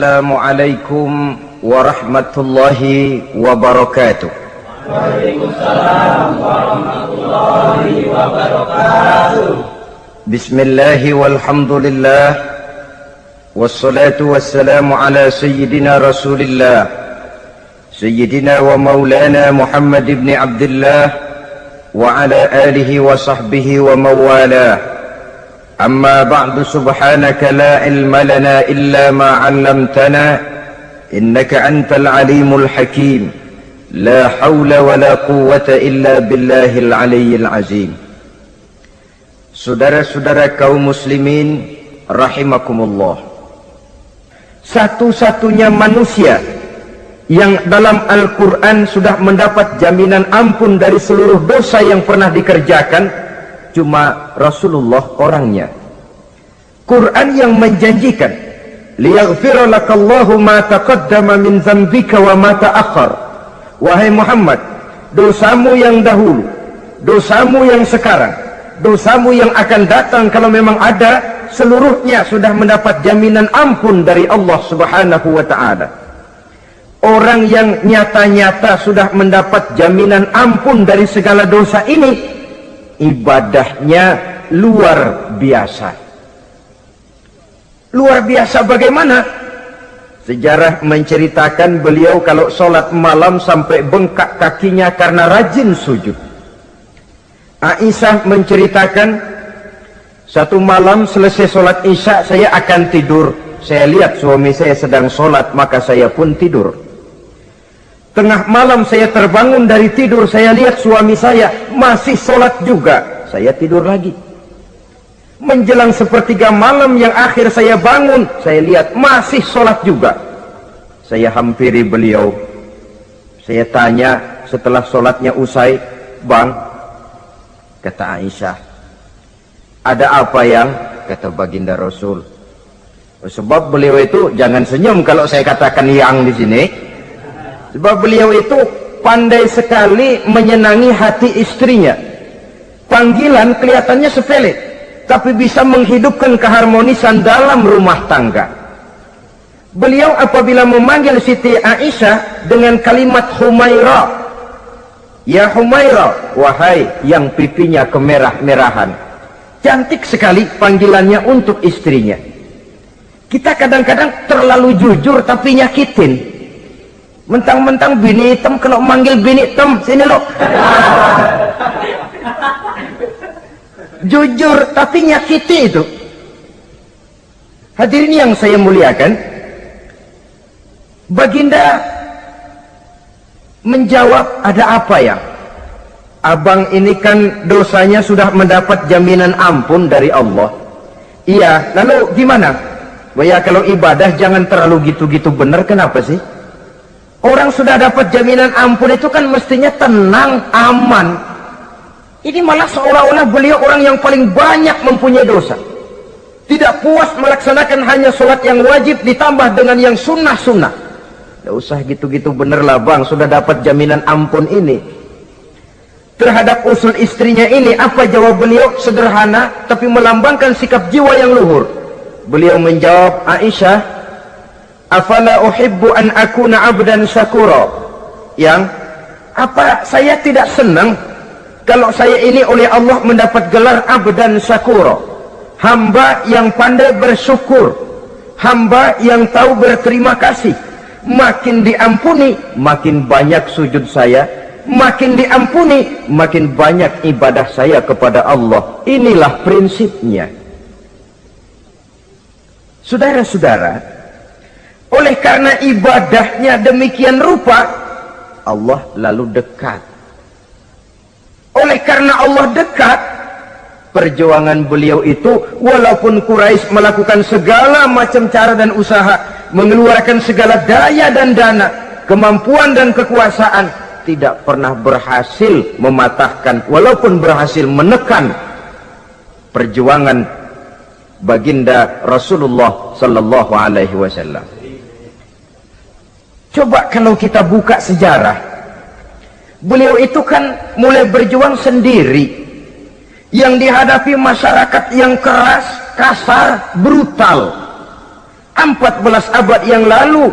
Assalamualaikum warahmatullahi wabarakatuh. Waalaikumsalam warahmatullahi wabarakatuh. Bismillahi walhamdulillah wassalatu wassalamu ala sayyidina rasulillah sayyidina wa maulana Muhammad ibn Abdullah wa ala alihi wa sahbihi wa mawalah. أما بعد سبحانك لا علم لنا إلا ما علمتنا إنك أنت العليم الحكيم لا حول ولا قوة إلا بالله العلي العظيم. Saudara-saudara kaum muslimin rahimakumullah, satu-satunya manusia yang dalam Al-Quran sudah mendapat jaminan ampun dari seluruh dosa yang pernah dikerjakan cuma Rasulullah orangnya. Quran yang menjanjikan liyaghfira lakallahu ma taqaddama min dzambika wa ma ta'akhkhar. Wahai Muhammad, dosamu yang dahulu, dosamu yang sekarang, dosamu yang akan datang kalau memang ada, seluruhnya sudah mendapat jaminan ampun dari Allah Subhanahu wa ta'ala. Orang yang nyata-nyata sudah mendapat jaminan ampun dari segala dosa ini, ibadahnya luar biasa. Luar biasa bagaimana? Sejarah menceritakan beliau kalau sholat malam sampai bengkak kakinya karena rajin sujud. Aisyah menceritakan, satu malam selesai sholat isya saya akan tidur. Saya lihat suami saya sedang sholat, maka saya pun tidur. Tengah malam saya terbangun dari tidur, saya lihat suami saya masih sholat juga. Saya tidur lagi. Menjelang sepertiga malam yang akhir saya bangun, saya lihat masih sholat juga. Saya hampiri beliau. Saya tanya setelah sholatnya usai, "Bang," kata Aisyah, "ada apa yang?" Kata baginda Rasul. Sebab beliau itu, jangan senyum kalau saya katakan yang di sini. Sebab beliau itu pandai sekali menyenangi hati istrinya. Panggilan kelihatannya sepele, tapi bisa menghidupkan keharmonisan dalam rumah tangga. Beliau apabila memanggil Siti Aisyah dengan kalimat Humaira, "Ya Humaira," wahai yang pipinya kemerah-merahan. Cantik sekali panggilannya untuk istrinya. Kita kadang-kadang terlalu jujur tapi nyakitin. Mentang-mentang bini hitam, kalau manggil bini hitam, sini lo. Jujur tapi nyakiti itu. Hadirin yang saya muliakan, baginda menjawab, "Ada apa ya? Abang ini kan dosanya sudah mendapat jaminan ampun dari Allah." "Iya, lalu gimana?" "Ya kalau ibadah jangan terlalu gitu-gitu benar, kenapa sih? Orang sudah dapat jaminan ampun itu kan mestinya tenang, aman. Ini malah seolah-olah beliau orang yang paling banyak mempunyai dosa. Tidak puas melaksanakan hanya sholat yang wajib ditambah dengan yang sunnah-sunnah. Tidak usah gitu-gitu bener lah bang, sudah dapat jaminan ampun ini." Terhadap usul istrinya ini, apa jawab beliau? Sederhana tapi melambangkan sikap jiwa yang luhur. Beliau menjawab, "Aisyah, afala uhibbu an akuna abdan syakura." Yang apa saya tidak senang kalau saya ini oleh Allah mendapat gelar abdan syakura, hamba yang pandai bersyukur, hamba yang tahu berterima kasih. Makin diampuni, makin banyak sujud saya, makin diampuni, makin banyak ibadah saya kepada Allah. Inilah prinsipnya. Saudara-saudara, oleh karena ibadahnya demikian rupa, Allah lalu dekat. Oleh karena Allah dekat, perjuangan beliau itu, walaupun Quraisy melakukan segala macam cara dan usaha, mengeluarkan segala daya dan dana, kemampuan dan kekuasaan, tidak pernah berhasil mematahkan, walaupun berhasil menekan perjuangan baginda Rasulullah sallallahu alaihi wasallam. Coba kalau kita buka sejarah, beliau itu kan mulai berjuang sendiri, yang dihadapi masyarakat yang keras, kasar, brutal. 14 abad yang lalu,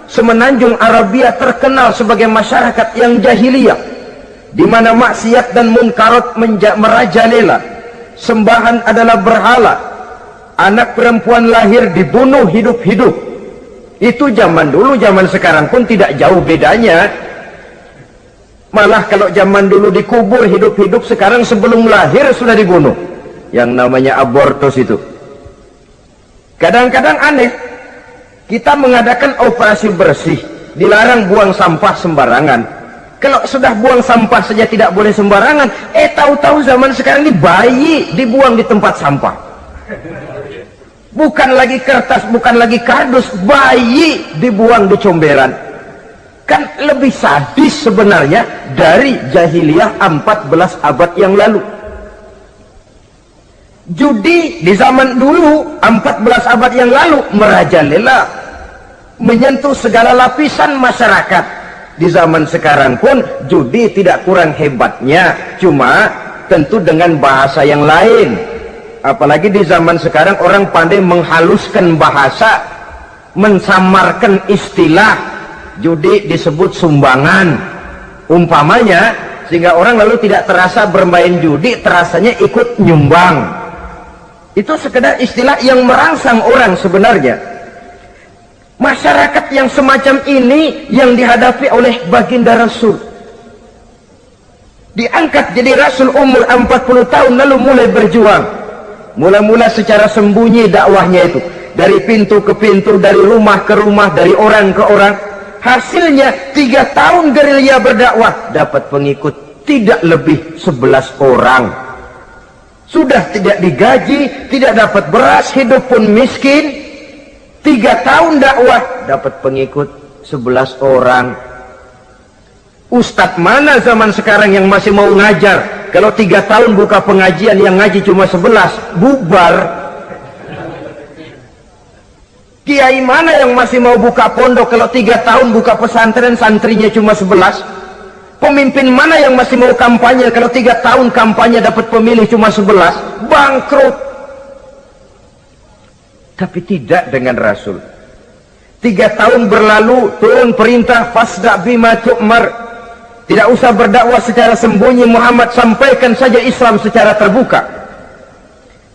semenanjung Arabia terkenal sebagai masyarakat yang jahiliyah, di mana maksiat dan munkarat merajalela, sembahan adalah berhala, anak perempuan lahir dibunuh hidup-hidup. Itu zaman dulu, zaman sekarang pun tidak jauh bedanya. Malah kalau zaman dulu dikubur hidup-hidup, sekarang sebelum lahir sudah dibunuh. Yang namanya abortus itu. Kadang-kadang aneh, kita mengadakan operasi bersih, dilarang buang sampah sembarangan. Kalau sudah buang sampah saja tidak boleh sembarangan, tahu-tahu zaman sekarang ini bayi dibuang di tempat sampah. Bukan lagi kertas, bukan lagi kardus, bayi dibuang di comberan. Kan lebih sadis sebenarnya dari jahiliyah 14 abad yang lalu. Judi di zaman dulu 14 abad yang lalu merajalela, menyentuh segala lapisan masyarakat. Di zaman sekarang pun judi tidak kurang hebatnya, cuma tentu dengan bahasa yang lain. Apalagi di zaman sekarang orang pandai menghaluskan bahasa, mensamarkan istilah. Judi disebut sumbangan umpamanya, sehingga orang lalu tidak terasa bermain judi, terasanya ikut nyumbang. Itu sekedar istilah yang merangsang orang sebenarnya. Masyarakat yang semacam ini yang dihadapi oleh baginda Rasul, diangkat jadi Rasul umur 40 tahun lalu mulai berjuang. Mula-mula secara sembunyi dakwahnya itu, dari pintu ke pintu, dari rumah ke rumah, dari orang ke orang. Hasilnya 3 tahun gerilya berdakwah, dapat pengikut tidak lebih 11 orang. Sudah tidak digaji, tidak dapat beras, hidup pun miskin. 3 tahun dakwah, dapat pengikut 11 orang. Ustadz mana zaman sekarang yang masih mau ngajar? Kalau 3 tahun buka pengajian, yang ngaji cuma 11, bubar. Kiai mana yang masih mau buka pondok kalau 3 tahun buka pesantren, santrinya cuma 11? Pemimpin mana yang masih mau kampanye kalau 3 tahun kampanye dapat pemilih cuma 11? Bangkrut. Tapi tidak dengan Rasul. 3 tahun berlalu, turun perintah fasda bima tu'mar. Tidak usah berdakwah secara sembunyi, Muhammad sampaikan saja Islam secara terbuka.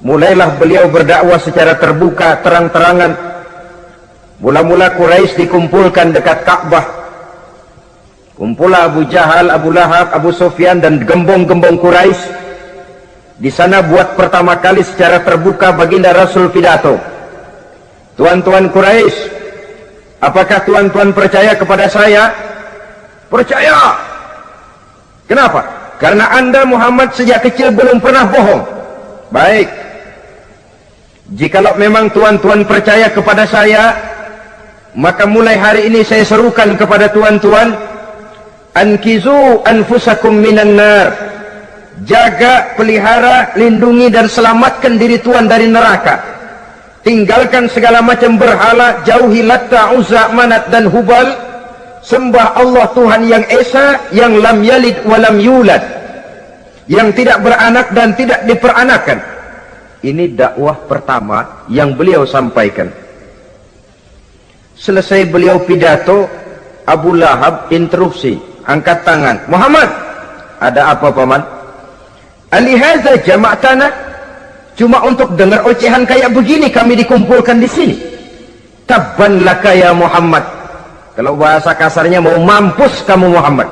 Mulailah beliau berdakwah secara terbuka, terang-terangan. Mula-mula Quraisy dikumpulkan dekat Ka'bah. Kumpulah Abu Jahal, Abu Lahab, Abu Sufyan dan gembong-gembong Quraisy. Di sana buat pertama kali secara terbuka baginda Rasul pidato. Tuan-tuan Quraisy, apakah tuan-tuan percaya kepada saya? Percaya. Kenapa? Karena Anda Muhammad sejak kecil belum pernah bohong. Baik. Jikalau memang tuan-tuan percaya kepada saya, maka mulai hari ini saya serukan kepada tuan-tuan, ankizu anfusakum minan nar. Jaga, pelihara, lindungi dan selamatkan diri tuan dari neraka. Tinggalkan segala macam berhala, jauhi Latta, Uzza, Manat dan Hubal. Sembah Allah Tuhan yang Esa, yang lam yalid walam yulad, yang tidak beranak dan tidak diperanakan. Ini dakwah pertama yang beliau sampaikan. Selesai beliau pidato, Abu Lahab interupsi, angkat tangan. Muhammad, ada apa paman? Alihaza jama'tana, cuma untuk dengar ocehan kayak begini kami dikumpulkan di sini. Tabban laka ya Muhammad. Kalau bahasa kasarnya, mau mampus kamu Muhammad.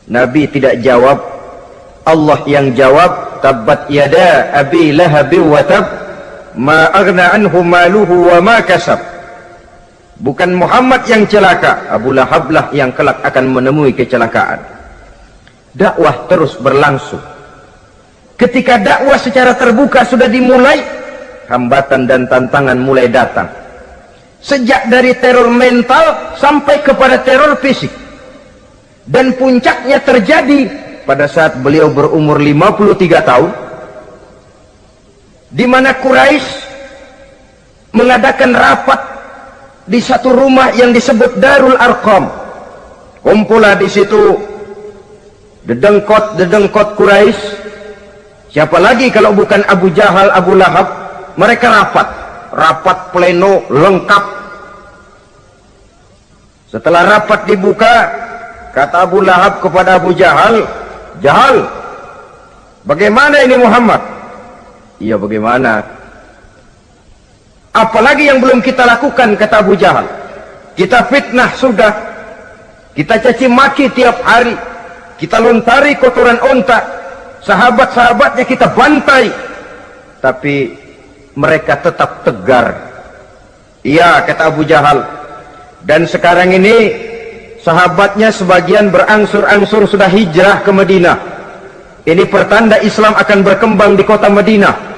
Nabi tidak jawab, Allah yang jawab. Tabbat yada abi lahabi wa tab, ma aghna anhu maluhu wa ma kasab. Bukan Muhammad yang celaka, Abu Lahab lah yang kelak akan menemui kecelakaan. Dakwah terus berlangsung. Ketika dakwah secara terbuka sudah dimulai, hambatan dan tantangan mulai datang. Sejak dari teror mental sampai kepada teror fisik. Dan puncaknya terjadi pada saat beliau berumur 53 tahun, di mana Quraisy mengadakan rapat di satu rumah yang disebut Darul Arqam. Kumpulah di situ dedengkot Quraisy. Siapa lagi kalau bukan Abu Jahal, Abu Lahab? Mereka rapat. rapat pleno lengkap. Setelah rapat dibuka, kata Abu Lahab kepada Abu Jahal, "Jahal, bagaimana ini Muhammad?" "Iya, bagaimana? Apalagi yang belum kita lakukan," kata Abu Jahal. "Kita fitnah sudah, kita caci maki tiap hari, kita lontari kotoran onta, sahabat-sahabatnya kita bantai, tapi mereka tetap tegar." "Iya," kata Abu Jahal, "dan sekarang ini sahabatnya sebagian berangsur-angsur sudah hijrah ke Madinah. Ini pertanda Islam akan berkembang di kota Madinah.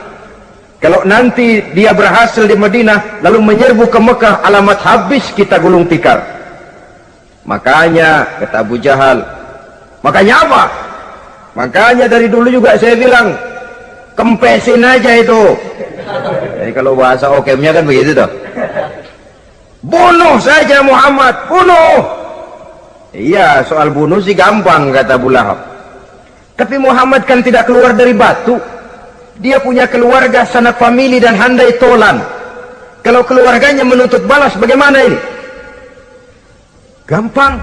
Kalau nanti dia berhasil di Madinah lalu menyerbu ke Mekah, alamat habis kita gulung tikar." "Makanya," kata Abu Jahal, "makanya apa? Makanya dari dulu juga saya bilang, kempesin aja itu." Jadi kalau bahasa okemnya kan begitu toh. "Bunuh saja Muhammad, bunuh." "Iya, soal bunuh sih gampang," kata Abu Lahab. "Tapi Muhammad kan tidak keluar dari batu. Dia punya keluarga, sanak famili dan handai tolan. Kalau keluarganya menuntut balas, bagaimana ini?" "Gampang.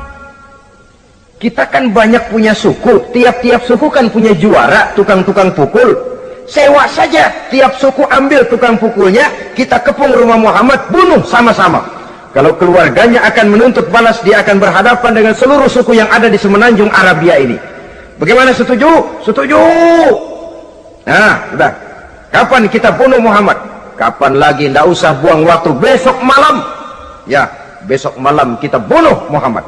Kita kan banyak punya suku. Tiap-tiap suku kan punya juara, tukang-tukang pukul. Sewa saja, tiap suku ambil tukang pukulnya, kita kepung rumah Muhammad, bunuh sama-sama. Kalau keluarganya akan menuntut balas, dia akan berhadapan dengan seluruh suku yang ada di semenanjung Arabia ini. Bagaimana, setuju?" "Setuju." "Nah, sudah. Kapan kita bunuh Muhammad?" "Kapan lagi? Tidak usah buang waktu. Besok malam." "Ya, besok malam kita bunuh Muhammad.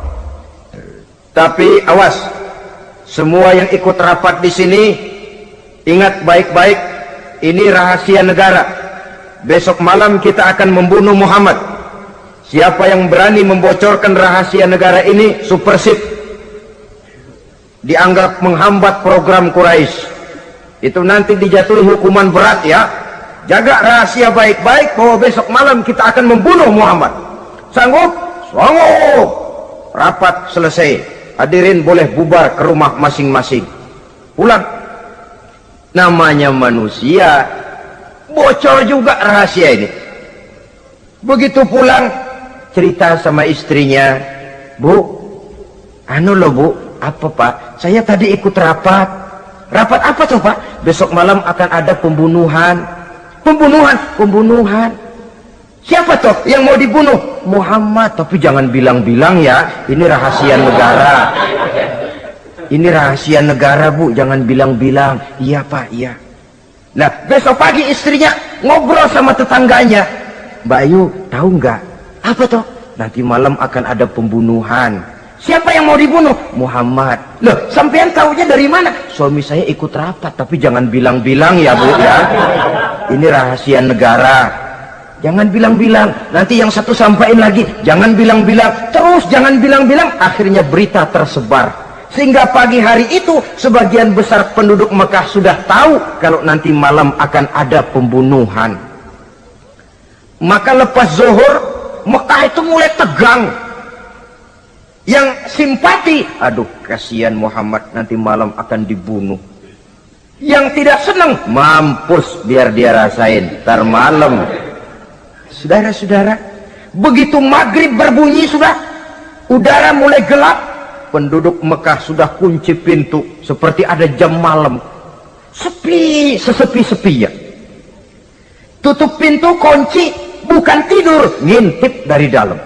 Tapi awas, semua yang ikut rapat di sini, ingat baik-baik, ini rahasia negara. Besok malam kita akan membunuh Muhammad. Siapa yang berani membocorkan rahasia negara ini, supersip, dianggap menghambat program Quraisy. Itu nanti dijatuhi hukuman berat ya. Jaga rahasia baik-baik bahwa besok malam kita akan membunuh Muhammad. Sanggup?" "Sanggup." Rapat selesai. Hadirin boleh bubar ke rumah masing-masing. Pulang. Namanya manusia, bocor juga rahasia ini. Begitu pulang, cerita sama istrinya, "Bu, anu loh Bu." "Apa Pak?" "Saya tadi ikut rapat." "Rapat apa tuh Pak?" "Besok malam akan ada pembunuhan." "Pembunuhan?" "Pembunuhan." "Siapa toh yang mau dibunuh?" "Muhammad." "Tapi jangan bilang-bilang ya, ini rahasia negara." "Ini rahasia negara Bu, jangan bilang-bilang." "Iya Pak, iya." Nah, besok pagi istrinya ngobrol sama tetangganya, "Mbak Ayu, tahu nggak?" "Apa toh?" "Nanti malam akan ada pembunuhan." "Siapa yang mau dibunuh?" "Muhammad." "Loh, sampean tahunya dari mana?" "Suami saya ikut rapat." "Tapi jangan bilang-bilang ya Bu ya, ini rahasia negara. Jangan bilang-bilang." Nanti yang satu sampaikan lagi, "Jangan bilang-bilang." Terus jangan bilang-bilang, akhirnya berita tersebar. Sehingga pagi hari itu sebagian besar penduduk Mekah sudah tahu kalau nanti malam akan ada pembunuhan. Maka lepas zuhur, Mekah itu mulai tegang. Yang simpati, "Aduh kasihan Muhammad, nanti malam akan dibunuh." Yang tidak senang, "Mampus, biar dia rasain, ntar malam." Saudara-saudara, begitu maghrib berbunyi sudah, udara mulai gelap, penduduk Mekah sudah kunci pintu seperti ada jam malam. Sepi, sesepi-sepinya. Tutup pintu, kunci, bukan tidur, ngintip dari dalam.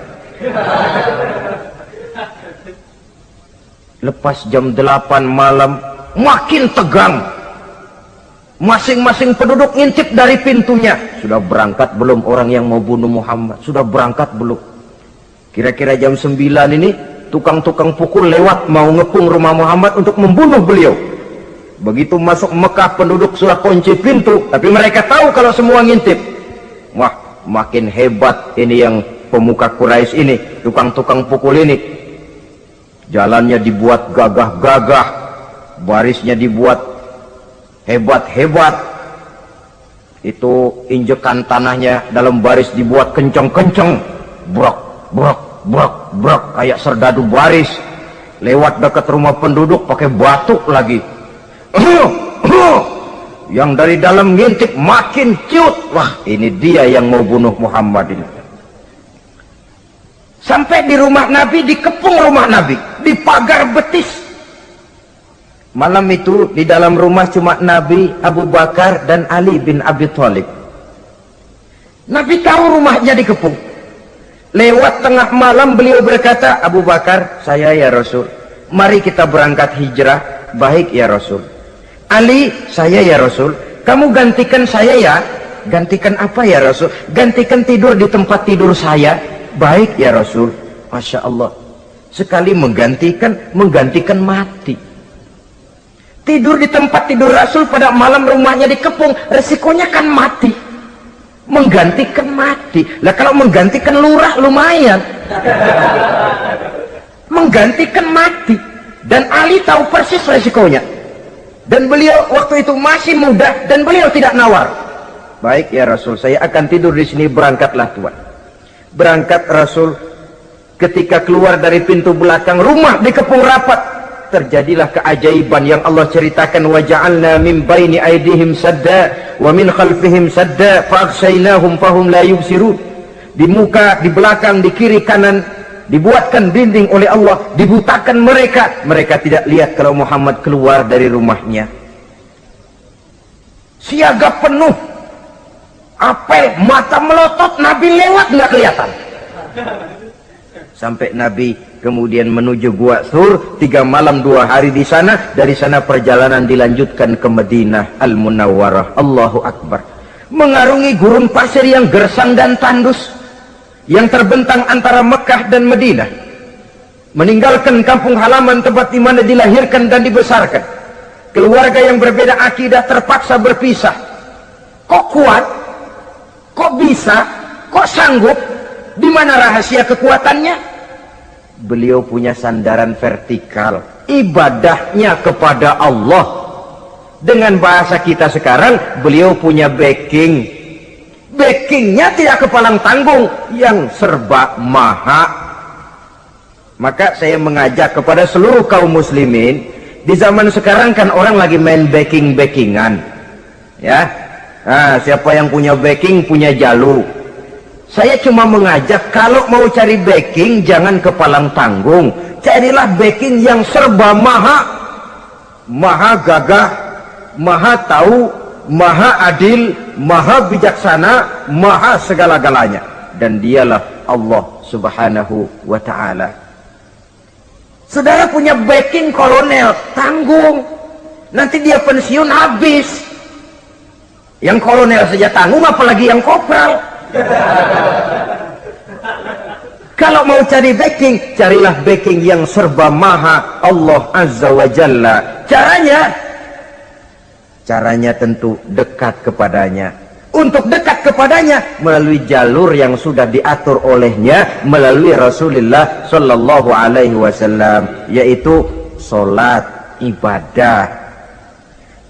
Lepas jam 8 malam, makin tegang. Masing-masing penduduk ngintip dari pintunya. Sudah berangkat belum orang yang mau bunuh Muhammad? Sudah berangkat belum? Kira-kira jam 9 ini, tukang-tukang pukul lewat mau ngepung rumah Muhammad untuk membunuh beliau. Begitu masuk Mekah, penduduk sudah kunci pintu, tapi mereka tahu kalau semua ngintip. Wah, makin hebat ini yang pemuka Quraisy ini, tukang-tukang pukul ini. Jalannya dibuat gagah-gagah, barisnya dibuat hebat-hebat. Itu injekan tanahnya dalam baris dibuat kenceng-kenceng, brok, brok, brok, brok, kayak serdadu baris. Lewat dekat rumah penduduk pakai batuk lagi. Yang dari dalam ngintip makin ciut. Wah, ini dia yang mau bunuh Muhammad ini. Sampai di rumah Nabi, dikepung rumah Nabi, di pagar betis. Malam itu di dalam rumah cuma Nabi, Abu Bakar dan Ali bin Abi Thalib. Nabi tahu rumahnya dikepung. Lewat tengah malam beliau berkata, Abu Bakar, saya ya Rasul, mari kita berangkat hijrah. Baik ya Rasul. Ali, saya ya Rasul, kamu gantikan saya ya. Gantikan apa ya Rasul? Gantikan tidur di tempat tidur saya. Baik ya Rasul. Masya Allah, sekali menggantikan mati. Tidur di tempat tidur Rasul pada malam rumahnya dikepung, resikonya kan mati. Menggantikan mati. Lah kalau menggantikan lurah lumayan. Menggantikan mati. Dan Ali tahu persis resikonya. Dan beliau waktu itu masih muda dan beliau tidak nawar. Baik ya Rasul, saya akan tidur di sini, berangkatlah Tuhan. Berangkat Rasul, ketika keluar dari pintu belakang rumah dikepung rapat, terjadilah keajaiban yang Allah ceritakan, wa ja'alna min baini aydihim sadda wa min khalfihim sadda fa aghshaynahum fahum la yubsirun. Di muka, di belakang, di kiri kanan dibuatkan dinding oleh Allah, dibutakan mereka tidak lihat kalau Muhammad keluar dari rumahnya. Siaga penuh, apel, mata melotot, Nabi lewat nggak kelihatan. Sampai Nabi kemudian menuju Gua Thur, 3 malam 2 hari di sana. Dari sana perjalanan dilanjutkan ke Madinah Al-Munawwarah. Allahu Akbar. Mengarungi gurun pasir yang gersang dan tandus, yang terbentang antara Mekah dan Madinah, meninggalkan kampung halaman tempat di mana dilahirkan dan dibesarkan. Keluarga yang berbeda akidah terpaksa berpisah. Kok kuat? Kok bisa? Kok sanggup? Di mana rahasia kekuatannya? Beliau punya sandaran vertikal, ibadahnya kepada Allah. Dengan bahasa kita sekarang, beliau punya backing. Backingnya tidak kepalang tanggung, yang serba maha. Maka saya mengajak kepada seluruh kaum muslimin, di zaman sekarang kan orang lagi main backingan, ya. Nah, siapa yang punya backing punya jalu. Saya cuma mengajak, kalau mau cari backing jangan kepalang tanggung, carilah backing yang serba maha. Maha gagah, maha tahu, maha adil, maha bijaksana, maha segala-galanya. Dan dialah Allah subhanahu wa ta'ala. Saudara punya backing kolonel, tanggung. Nanti dia pensiun habis. Yang kolonel saja tanggung, apalagi yang kopral. Kalau mau cari backing, carilah backing yang serba maha, Allah azza wa jalla. Caranya tentu dekat kepadanya. Untuk dekat kepadanya melalui jalur yang sudah diatur olehnya, melalui Rasulullah Shallallahu Alaihi Wasallam, yaitu solat, ibadah.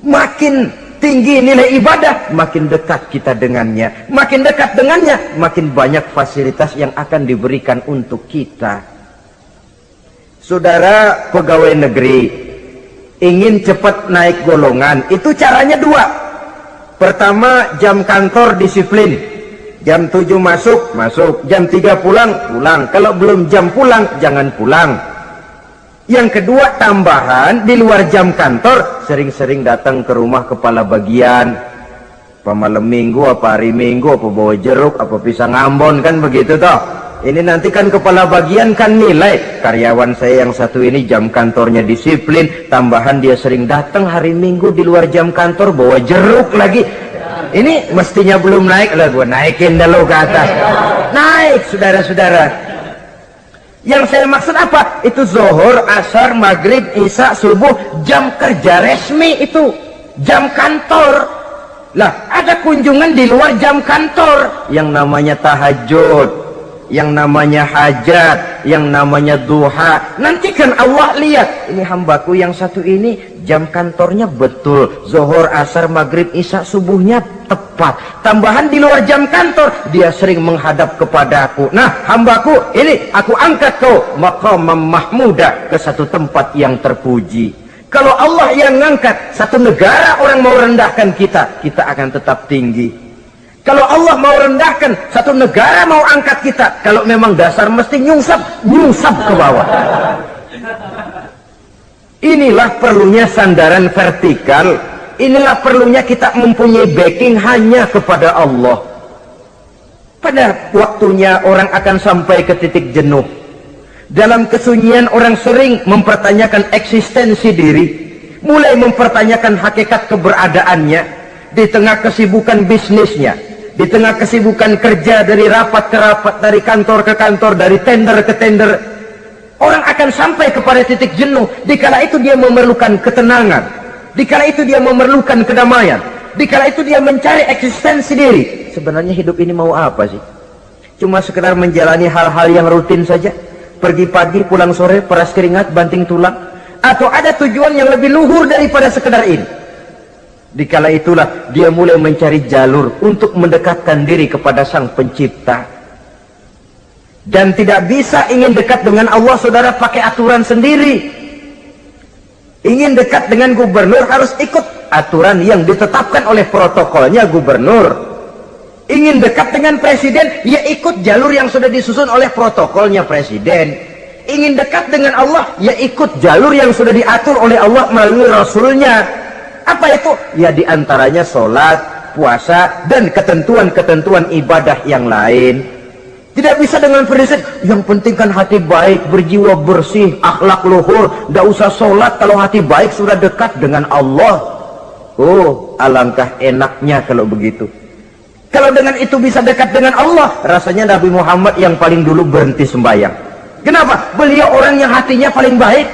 Makin tinggi nilai ibadah, makin dekat kita dengannya. Makin dekat dengannya, makin banyak fasilitas yang akan diberikan untuk kita. Saudara pegawai negeri ingin cepat naik golongan, itu caranya 2. Pertama, jam kantor disiplin. Jam 7 masuk, jam 3 pulang. Kalau belum jam pulang, jangan pulang. Yang kedua, tambahan, di luar jam kantor sering-sering datang ke rumah kepala bagian. Apa malam minggu, apa hari minggu, apa bawa jeruk, apa pisang Ambon, kan begitu toh. Ini nanti kan kepala bagian kan nilai, karyawan saya yang satu ini jam kantornya disiplin, tambahan dia sering datang hari minggu di luar jam kantor bawa jeruk lagi. Ini mestinya belum naik, lah gua naikin dulu ke atas. Naik, saudara-saudara. Yang saya maksud apa? Itu zuhur, asar, maghrib, isya, subuh, jam kerja resmi itu, jam kantor. Lah, ada kunjungan di luar jam kantor, yang namanya tahajud, yang namanya hajat, yang namanya duha. Nanti kan Allah lihat, ini hambaku yang satu ini jam kantornya betul, zuhur, asar, maghrib, isya, subuhnya tepat. Tambahan di luar jam kantor, dia sering menghadap kepadaku. Nah, hambaku ini aku angkat kau maqamam mahmudah, ke satu tempat yang terpuji. Kalau Allah yang ngangkat, satu negara orang mau rendahkan kita, kita akan tetap tinggi. Kalau Allah mau rendahkan, satu negara mau angkat kita, kalau memang dasar mesti nyungsap ke bawah. Inilah perlunya sandaran vertikal. Inilah perlunya kita mempunyai backing hanya kepada Allah. Pada waktunya orang akan sampai ke titik jenuh. Dalam kesunyian orang sering mempertanyakan eksistensi diri, mulai mempertanyakan hakikat keberadaannya di tengah kesibukan bisnisnya, di tengah kesibukan kerja dari rapat ke rapat, dari kantor ke kantor, dari tender ke tender. Orang akan sampai kepada titik jenuh. Dikala itu dia memerlukan ketenangan, dikala itu dia memerlukan kedamaian, dikala itu dia mencari eksistensi diri. Sebenarnya hidup ini mau apa sih? Cuma sekedar menjalani hal-hal yang rutin saja, pergi pagi pulang sore, peras keringat banting tulang, atau ada tujuan yang lebih luhur daripada sekedar ini? Dikala itulah dia mulai mencari jalur untuk mendekatkan diri kepada Sang Pencipta. Dan tidak bisa ingin dekat dengan Allah, saudara, pakai aturan sendiri. Ingin dekat dengan gubernur harus ikut aturan yang ditetapkan oleh protokolnya gubernur. Ingin dekat dengan presiden, ya ikut jalur yang sudah disusun oleh protokolnya presiden. Ingin dekat dengan Allah, ya ikut jalur yang sudah diatur oleh Allah melalui Rasulnya. Apa itu? Ya diantaranya sholat, puasa, dan ketentuan-ketentuan ibadah yang lain. Tidak bisa dengan prinsip yang penting kan hati baik, berjiwa bersih, akhlak luhur, tidak usah sholat kalau hati baik sudah dekat dengan Allah. Oh, alangkah enaknya kalau begitu. Kalau dengan itu bisa dekat dengan Allah, rasanya Nabi Muhammad yang paling dulu berhenti sembahyang. Kenapa? Beliau orang yang hatinya paling baik,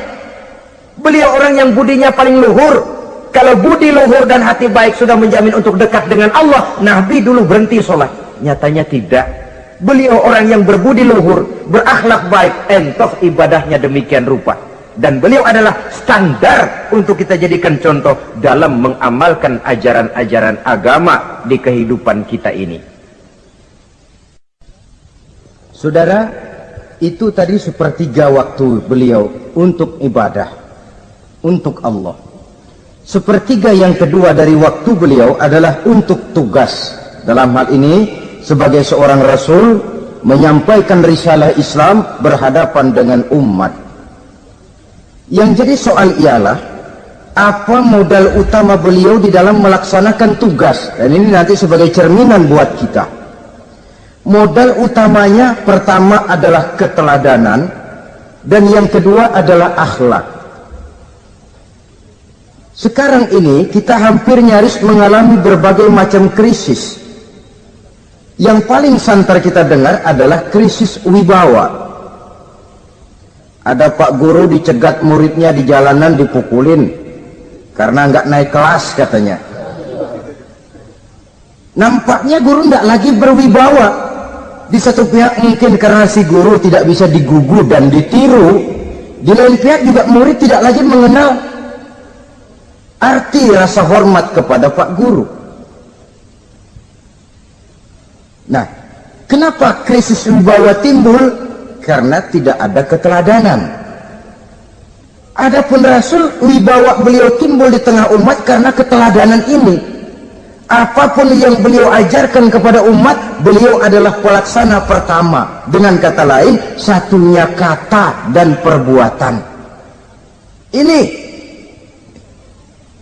beliau orang yang budinya paling luhur. Kalau budi luhur dan hati baik sudah menjamin untuk dekat dengan Allah, Nabi dulu berhenti sholat. Nyatanya tidak. Beliau orang yang berbudi luhur, berakhlak baik, entoh ibadahnya demikian rupa. Dan beliau adalah standar untuk kita jadikan contoh dalam mengamalkan ajaran-ajaran agama di kehidupan kita ini. Saudara, itu tadi sepertiga waktu beliau untuk ibadah, untuk Allah. Sepertiga yang kedua dari waktu beliau adalah untuk tugas. Dalam hal ini, sebagai seorang Rasul, menyampaikan risalah Islam berhadapan dengan umat. Yang jadi soal ialah, apa modal utama beliau di dalam melaksanakan tugas? Dan ini nanti sebagai cerminan buat kita. Modal utamanya pertama adalah keteladanan, dan yang kedua adalah akhlak. Sekarang ini kita hampir nyaris mengalami berbagai macam krisis. Yang paling santer kita dengar adalah krisis wibawa. Ada pak guru dicegat muridnya di jalanan, dipukulin karena nggak naik kelas katanya. Nampaknya guru nggak lagi berwibawa. Di satu pihak mungkin karena si guru tidak bisa digugu dan ditiru, di lain pihak juga murid tidak lagi mengenal arti rasa hormat kepada pak guru. Nah, kenapa krisis wibawa timbul? Karena tidak ada keteladanan. Adapun Rasul, wibawa beliau timbul di tengah umat karena keteladanan ini. Apapun yang beliau ajarkan kepada umat, beliau adalah pelaksana pertama. Dengan kata lain, satunya kata dan perbuatan. Ini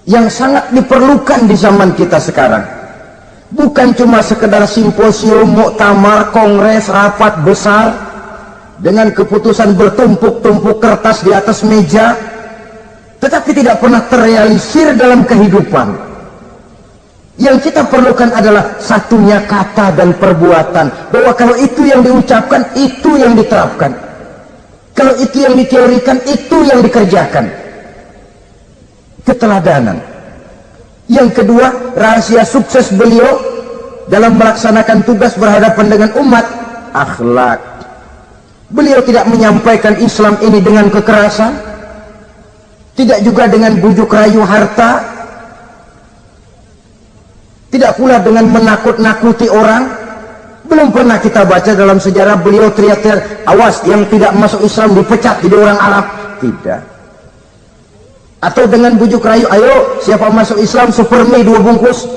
yang sangat diperlukan di zaman kita sekarang. Bukan cuma sekedar simposium, muktamar, kongres, rapat besar dengan keputusan bertumpuk-tumpuk kertas di atas meja, tetapi tidak pernah terrealisir dalam kehidupan. Yang kita perlukan adalah satunya kata dan perbuatan, bahwa kalau itu yang diucapkan, itu yang diterapkan. Kalau itu yang diteorikan, itu yang dikerjakan. Keteladanan. Yang kedua, rahasia sukses beliau dalam melaksanakan tugas berhadapan dengan umat, akhlak. Beliau tidak menyampaikan Islam ini dengan kekerasan, tidak juga dengan bujuk rayu harta, tidak pula dengan menakut-nakuti orang. Belum pernah kita baca dalam sejarah beliau teriak-teriak, awas yang tidak masuk Islam dipecat jadi orang Arab. Tidak. Atau dengan bujuk rayu, ayo siapa masuk Islam super mie 2 bungkus?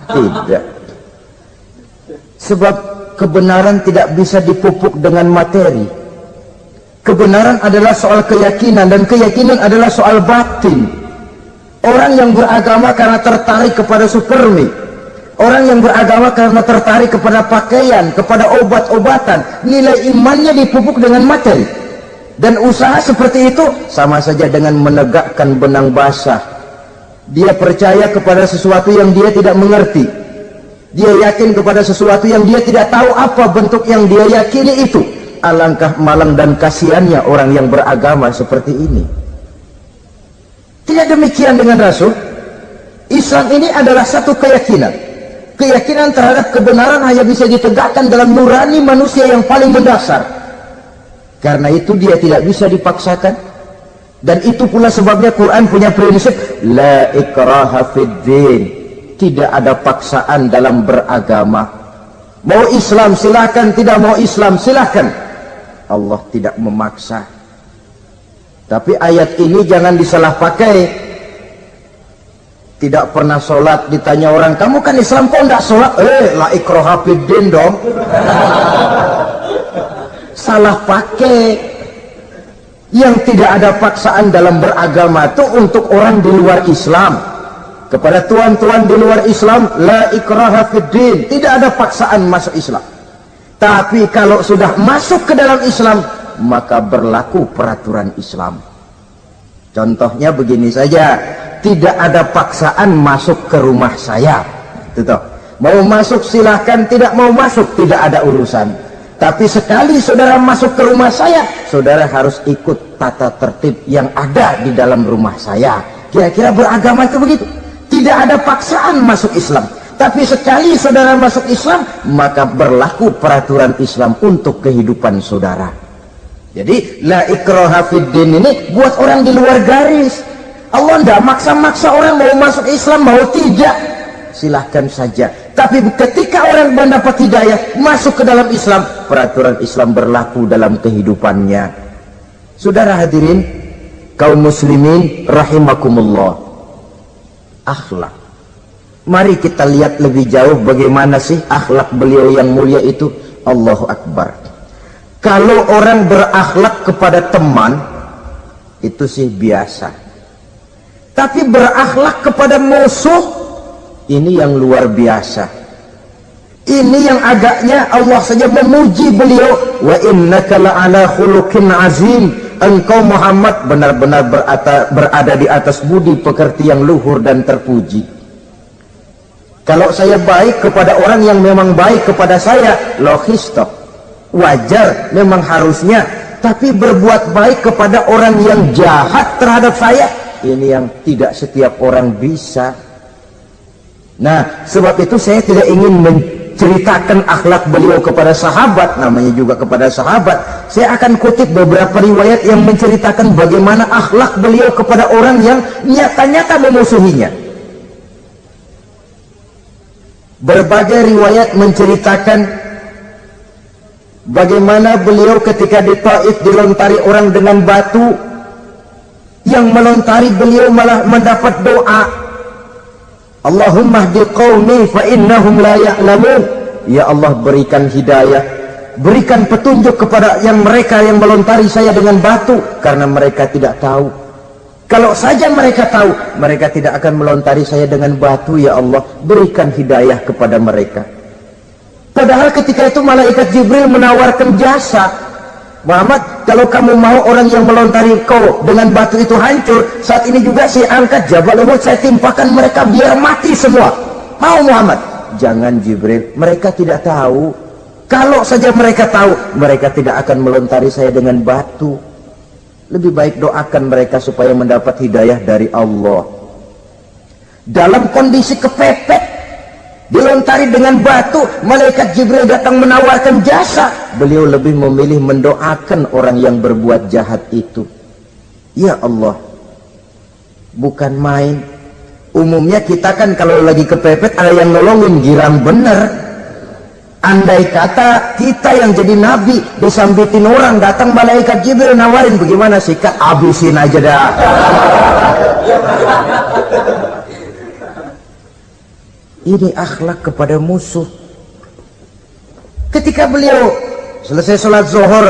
Tidak. Sebab kebenaran tidak bisa dipupuk dengan materi. Kebenaran adalah soal keyakinan, dan keyakinan adalah soal batin. Orang yang beragama karena tertarik kepada super mie, orang yang beragama karena tertarik kepada pakaian, kepada obat-obatan, nilai imannya dipupuk dengan materi. Dan usaha seperti itu sama saja dengan menegakkan benang basah. Dia percaya kepada sesuatu yang dia tidak mengerti. Dia yakin kepada sesuatu yang dia tidak tahu apa bentuk yang dia yakini itu. Alangkah malang dan kasihannya orang yang beragama seperti ini. Tidak demikian dengan Rasul. Islam ini adalah satu keyakinan. Keyakinan terhadap kebenaran hanya bisa ditegakkan dalam nurani manusia yang paling mendasar. Karena itu dia tidak bisa dipaksakan. Dan itu pula sebabnya Quran punya prinsip la ikraha fid din. Tidak ada paksaan dalam beragama. Mau Islam silahkan, tidak mau Islam silahkan. Allah tidak memaksa. Tapi ayat ini jangan disalah pakai. Tidak pernah sholat, ditanya orang, kamu kan Islam kok enggak sholat? La ikraha fid din dong. Salah pakai. Yang tidak ada paksaan dalam beragama itu untuk orang di luar Islam. Kepada tuan-tuan di luar Islam, la ikraha fid din, tidak ada paksaan masuk Islam. Tapi kalau sudah masuk ke dalam Islam, maka berlaku peraturan Islam. Contohnya begini saja, tidak ada paksaan masuk ke rumah saya. Itu toh. Mau masuk silahkan, tidak mau masuk tidak ada urusan. Tapi sekali saudara masuk ke rumah saya, saudara harus ikut tata tertib yang ada di dalam rumah saya. Kira-kira beragama itu begitu. Tidak ada paksaan masuk Islam. Tapi sekali saudara masuk Islam, maka berlaku peraturan Islam untuk kehidupan saudara. Jadi la ikraha fid din ini buat orang di luar garis. Allah tidak maksa-maksa orang mau masuk Islam, mau tidak. Silahkan saja. Tapi ketika orang mendapat hidayah masuk ke dalam Islam, peraturan Islam berlaku dalam kehidupannya. Saudara hadirin kaum muslimin rahimakumullah. Akhlak. Mari kita lihat lebih jauh bagaimana sih akhlak beliau yang mulia itu. Allahu Akbar. Kalau orang berakhlak kepada teman itu sih biasa. Tapi berakhlak kepada musuh ini yang luar biasa. Ini yang agaknya Allah saja memuji beliau. Wa innaka la'ala khuluqin azim. Engkau Muhammad benar-benar berada di atas budi pekerti yang luhur dan terpuji. Kalau saya baik kepada orang yang memang baik kepada saya, logis toh, wajar, memang harusnya. Tapi berbuat baik kepada orang yang jahat terhadap saya, ini yang tidak setiap orang bisa. Nah, sebab itu saya tidak ingin menceritakan akhlak beliau kepada sahabat, namanya juga kepada sahabat. Saya akan kutip beberapa riwayat yang menceritakan bagaimana akhlak beliau kepada orang yang nyata-nyata memusuhinya. Berbagai riwayat menceritakan bagaimana beliau ketika di Taif dilontari orang dengan batu, yang melontari beliau malah mendapat doa, Allahumma hdi qaumi fa innahum la ya'lamun. Ya Allah, berikan hidayah, berikan petunjuk kepada mereka yang melontari saya dengan batu, karena mereka tidak tahu. Kalau saja mereka tahu, mereka tidak akan melontari saya dengan batu. Ya Allah, berikan hidayah kepada mereka. Padahal ketika itu malaikat Jibril menawarkan jasa. Muhammad, kalau kamu mau orang yang melontari kau dengan batu itu hancur, saat ini juga saya angkat Jabal Uhud, saya timpakan mereka biar mati semua. Mau Muhammad? Jangan Jibril, mereka tidak tahu. Kalau saja mereka tahu, mereka tidak akan melontari saya dengan batu. Lebih baik doakan mereka supaya mendapat hidayah dari Allah. Dalam kondisi kepepet, dilontari dengan batu, malaikat Jibril datang menawarkan jasa. Beliau lebih memilih mendoakan orang yang berbuat jahat itu. Ya Allah, bukan main. Umumnya kita kan kalau lagi kepepet ada yang nolongin, girang bener. Andai kata kita yang jadi nabi disambitin orang, datang malaikat Jibril nawarin, bagaimana sikap? Habisin aja dah. Ini akhlak kepada musuh. Ketika beliau selesai sholat zuhur,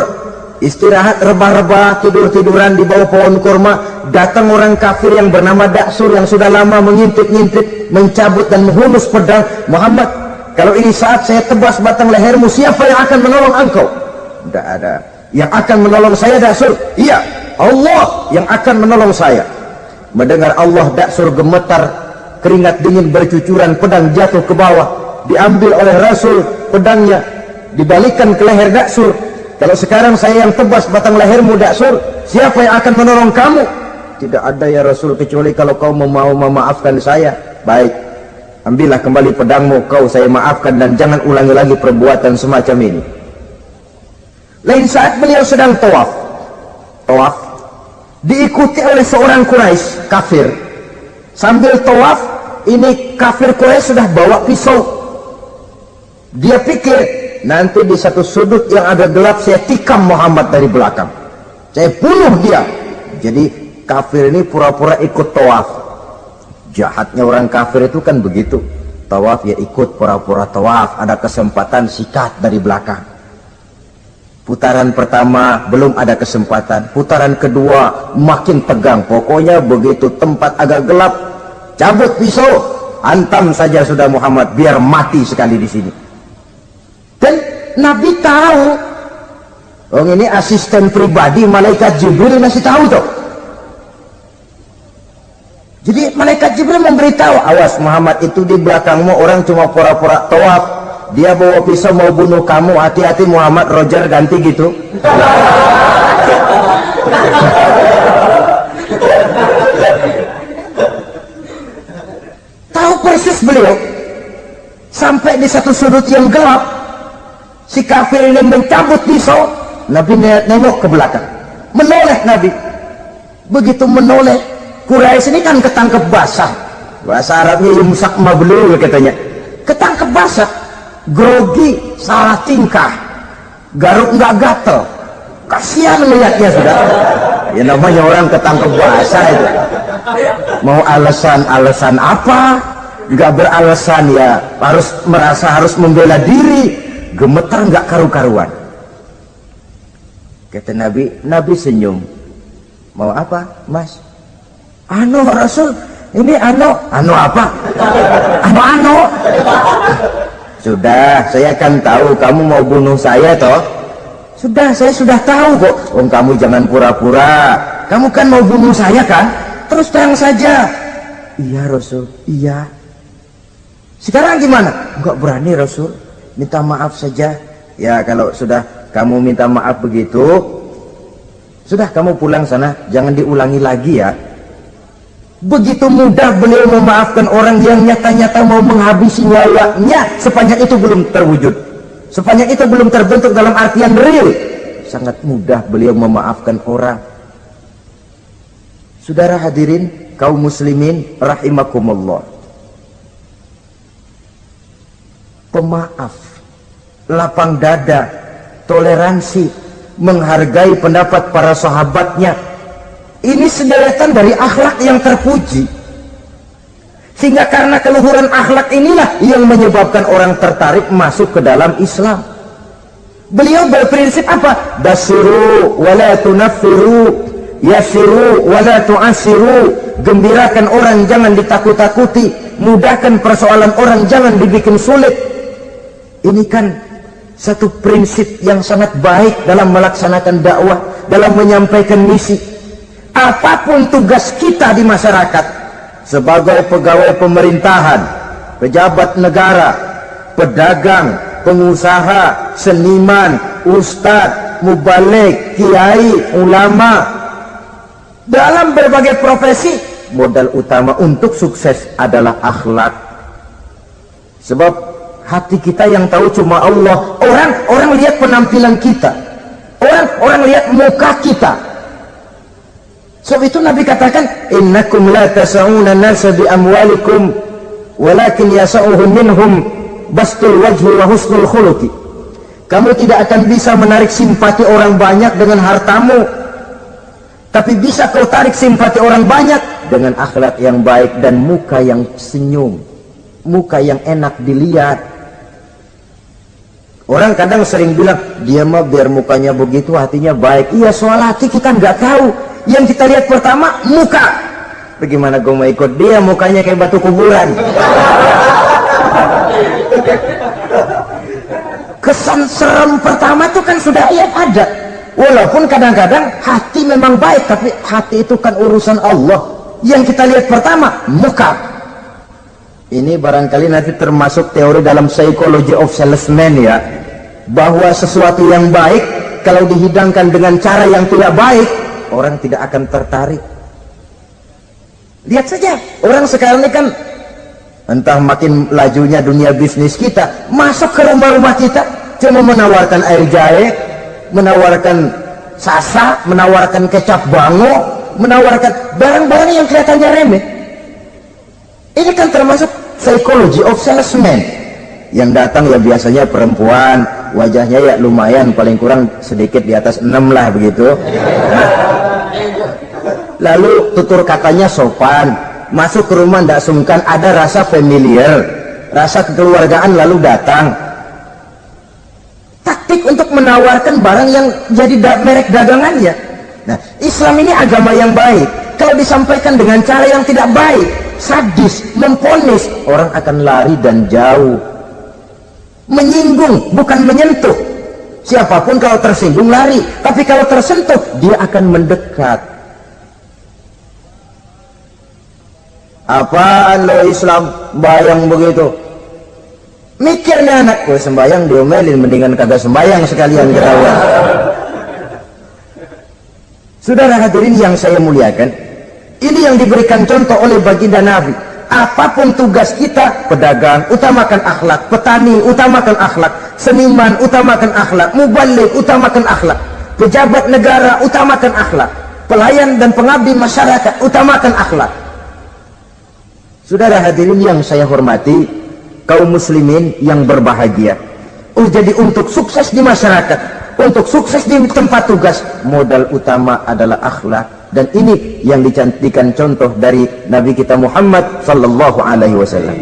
istirahat rebah-rebah, tidur-tiduran di bawah pohon kurma, datang orang kafir yang bernama Daksur yang sudah lama mengintip-ngintip, mencabut dan menghunus pedang. Muhammad, kalau ini saat saya tebas batang lehermu, siapa yang akan menolong engkau? Tidak ada. Yang akan menolong saya Daksur? Iya, Allah yang akan menolong saya. Mendengar Allah, Daksur gemetar, keringat dingin bercucuran, pedang jatuh ke bawah, diambil oleh Rasul pedangnya, dibalikan ke leher Daksur. Kalau sekarang saya yang tebas batang lehermu Daksur, siapa yang akan menolong kamu? Tidak ada ya Rasul, kecuali kalau kau mau memaafkan saya. Baik, ambillah kembali pedangmu, kau saya maafkan, dan jangan ulangi lagi perbuatan semacam ini. Lain saat beliau sedang tawaf, diikuti oleh seorang Quraisy kafir. Sambil tawaf, ini kafir Quraisy sudah bawa pisau. Dia pikir, nanti di satu sudut yang agak gelap saya tikam Muhammad dari belakang, saya bunuh dia. Jadi kafir ini pura-pura ikut tawaf. Jahatnya orang kafir itu kan begitu, tawaf ya ikut pura-pura tawaf, ada kesempatan sikat dari belakang. Putaran pertama belum ada kesempatan, putaran kedua makin tegang. Pokoknya begitu tempat agak gelap, cabut pisau, hantam saja sudah Muhammad, biar mati sekali di sini. Dan Nabi tahu, oh ini asisten pribadi malaikat Jibril, masih tahu tuh. Jadi malaikat Jibril memberitahu, awas Muhammad, itu di belakangmu orang cuma pura-pura tawaf, dia bawa pisau mau bunuh kamu, hati-hati Muhammad. Roger ganti gitu. Tahu persis beliau. Sampai di satu sudut yang gelap, si kafir ini mencabut pisau. Nabi nengok ke belakang, menoleh Nabi. Begitu menoleh, Quraisy ini kan ketangkep basah, bahasa Arabnya yumsak mablul katanya, ketangkep basah, grogi, salah tingkah, garuk nggak gatel, kasihan melihatnya sudah. Ya namanya orang ketangkep basah itu, mau alasan apa? Nggak beralasan ya, harus merasa harus membela diri, gemetar nggak karu-karuan. Kata Nabi senyum. Mau apa, Mas? Anu Rasul, ini anu apa? Anu. Sudah, saya kan tahu kamu mau bunuh saya toh. Sudah, saya sudah tahu kok. Kamu jangan pura-pura. Kamu kan mau bunuh saya kan? Terus terang saja. Iya Rasul, iya. Sekarang gimana? Enggak berani Rasul. Minta maaf saja. Ya kalau sudah kamu minta maaf begitu, sudah kamu pulang sana, jangan diulangi lagi ya. Begitu mudah beliau memaafkan orang yang nyata-nyata mau menghabisi nyawanya, sepanjang itu belum terwujud, sepanjang itu belum terbentuk dalam artian real. Sangat mudah beliau memaafkan orang. Saudara hadirin kaum muslimin rahimakumullah, pemaaf, lapang dada, toleransi, menghargai pendapat para sahabatnya, ini sederetan dari akhlak yang terpuji. Sehingga karena keluhuran akhlak inilah yang menyebabkan orang tertarik masuk ke dalam Islam. Beliau berprinsip apa? Basiru wala tunaffiru, yasiru wala tu'asiru. Gembirakan orang, jangan ditakut-takuti. Mudahkan persoalan orang, jangan dibikin sulit. Ini kan satu prinsip yang sangat baik dalam melaksanakan dakwah, dalam menyampaikan misi. Apapun tugas kita di masyarakat, sebagai pegawai pemerintahan, pejabat negara, pedagang, pengusaha, seniman, ustadz, mubaligh, kiai, ulama, dalam berbagai profesi, modal utama untuk sukses adalah akhlak. Sebab hati kita yang tahu cuma Allah. Orang lihat penampilan kita, orang lihat muka kita. Sebab itu Nabi katakan, innakum la tas'una nasa bi amwalikum walakin yas'uhum minhum bastul wajhi wa husnul khuluqi. Kamu tidak akan bisa menarik simpati orang banyak dengan hartamu, tapi bisa kau tarik simpati orang banyak dengan akhlak yang baik dan muka yang senyum, muka yang enak dilihat. Orang kadang sering bilang, dia mah biar mukanya begitu hatinya baik. Iya, soal hati kita nggak tahu. Yang kita lihat pertama muka. Bagaimana gue mau ikut dia, mukanya kayak batu kuburan. Kesan serem pertama itu kan sudah ada. Walaupun kadang-kadang hati memang baik, tapi hati itu kan urusan Allah. Yang kita lihat pertama muka. Ini barangkali nanti termasuk teori dalam psychology of salesman ya, bahwa sesuatu yang baik kalau dihidangkan dengan cara yang tidak baik, orang tidak akan tertarik. Lihat saja orang sekarang ini kan, entah makin lajunya dunia bisnis kita, masuk ke rumah-rumah kita cuma menawarkan air jahe, menawarkan sasa, menawarkan kecap bango, menawarkan barang-barang yang kelihatannya remeh. Ini kan termasuk psychology of salesman. Yang datang ya biasanya perempuan, wajahnya ya lumayan, paling kurang sedikit di atas 6 lah begitu. Lalu tutur katanya sopan, masuk ke rumah tidak sungkan, ada rasa familiar, rasa kekeluargaan, lalu datang. Taktik untuk menawarkan barang yang jadi merek dagangannya. Nah, Islam ini agama yang baik. Kalau disampaikan dengan cara yang tidak baik, sadis, memponis, orang akan lari dan jauh. Menyinggung, bukan menyentuh. Siapapun kalau tersinggung lari, tapi kalau tersentuh dia akan mendekat. Apaan lo Islam bayang begitu? Mikirnya anak, gue sembayang diomelin, mendingan kagak sembayang sekalian ketahuan. Saudara hadirin yang saya muliakan, ini yang diberikan contoh oleh baginda Nabi. Apapun tugas kita, pedagang utamakan akhlak, petani utamakan akhlak, seniman utamakan akhlak, mubaligh utamakan akhlak, pejabat negara utamakan akhlak, pelayan dan pengabdi masyarakat utamakan akhlak. Saudara hadirin yang saya hormati, kaum muslimin yang berbahagia, jadi untuk sukses di masyarakat, untuk sukses di tempat tugas, modal utama adalah akhlak. Dan ini yang dicantikan contoh dari Nabi kita Muhammad sallallahu alaihi wasallam.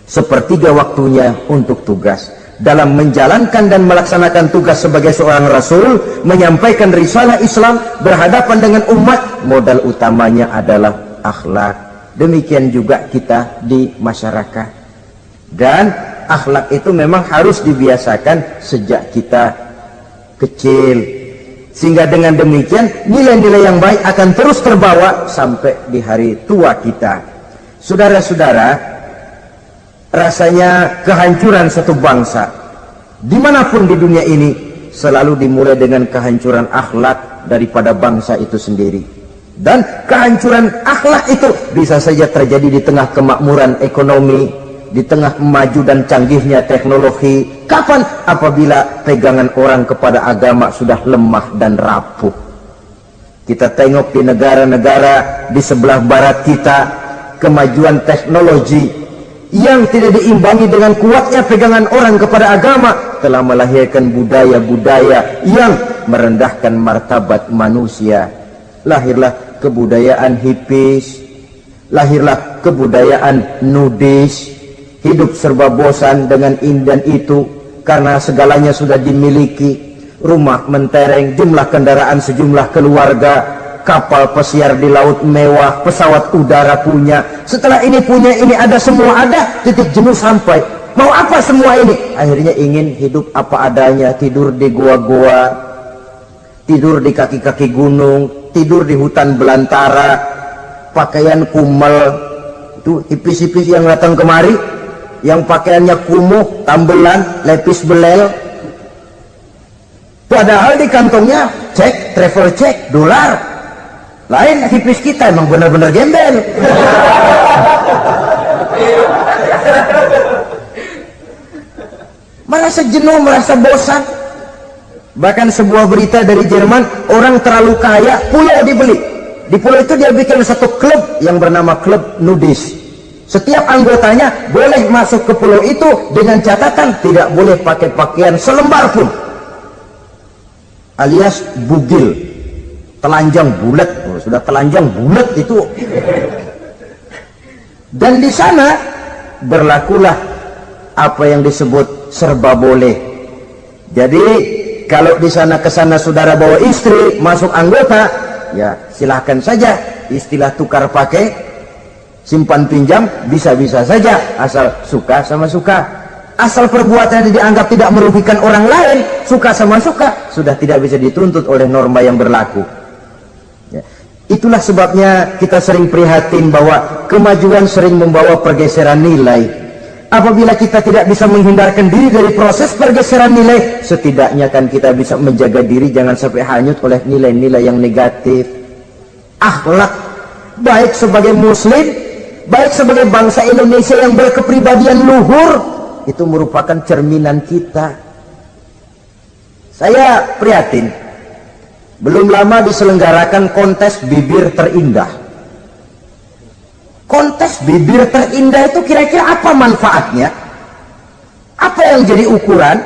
Sepertiga waktunya untuk tugas, dalam menjalankan dan melaksanakan tugas sebagai seorang rasul, menyampaikan risalah Islam, berhadapan dengan umat, modal utamanya adalah akhlak. Demikian juga kita di masyarakat. Dan akhlak itu memang harus dibiasakan sejak kita kecil, sehingga dengan demikian nilai-nilai yang baik akan terus terbawa sampai di hari tua kita. Saudara-saudara, rasanya kehancuran satu bangsa dimanapun di dunia ini selalu dimulai dengan kehancuran akhlak daripada bangsa itu sendiri. Dan kehancuran akhlak itu bisa saja terjadi di tengah kemakmuran ekonomi, di tengah maju dan canggihnya teknologi. Kapan? Apabila pegangan orang kepada agama sudah lemah dan rapuh. Kita tengok di negara-negara di sebelah barat kita, kemajuan teknologi yang tidak diimbangi dengan kuatnya pegangan orang kepada agama telah melahirkan budaya-budaya yang merendahkan martabat manusia. Lahirlah kebudayaan hippies, lahirlah kebudayaan nudis, hidup serba bosan dengan ini dan itu karena segalanya sudah dimiliki. Rumah mentereng, jumlah kendaraan sejumlah keluarga, kapal pesiar di laut mewah, pesawat udara punya, setelah ini punya, ini ada, semua ada, titik jenuh sampai. Mau apa semua ini? Akhirnya ingin hidup apa adanya, tidur di gua-gua, tidur di kaki-kaki gunung, tidur di hutan belantara, pakaian kumel. Itu hipis-hipis yang datang kemari, yang pakaiannya kumuh, tambelan, lepis belel, padahal di kantongnya cek, travel cek, dolar. Lain hipis kita, emang benar-benar gembel. Merasa jenuh, merasa bosan. Bahkan sebuah berita dari Jerman, orang terlalu kaya, pulau dibeli. Di pulau itu dia bikin satu klub yang bernama klub nudis. Setiap anggotanya boleh masuk ke pulau itu dengan catatan tidak boleh pakai pakaian selembar pun, alias bugil, telanjang bulat. Sudah telanjang bulat itu. Dan di sana berlakulah apa yang disebut serba boleh. Jadi kalau di sana ke sana saudara bawa istri masuk anggota, ya silahkan saja. Istilah tukar pakai, simpan pinjam, bisa-bisa saja, asal suka sama suka. Asal perbuatannya dianggap tidak merugikan orang lain, suka sama suka, sudah tidak bisa dituntut oleh norma yang berlaku. Ya. Itulah sebabnya kita sering prihatin bahwa kemajuan sering membawa pergeseran nilai. Apabila kita tidak bisa menghindarkan diri dari proses pergeseran nilai, setidaknya kan kita bisa menjaga diri jangan sampai hanyut oleh nilai-nilai yang negatif. Akhlak, baik sebagai muslim, baik sebagai bangsa Indonesia yang berkepribadian luhur, itu merupakan cerminan kita. Saya prihatin, belum lama diselenggarakan kontes bibir terindah. Kontes bibir terindah itu kira-kira apa manfaatnya? Apa yang jadi ukuran?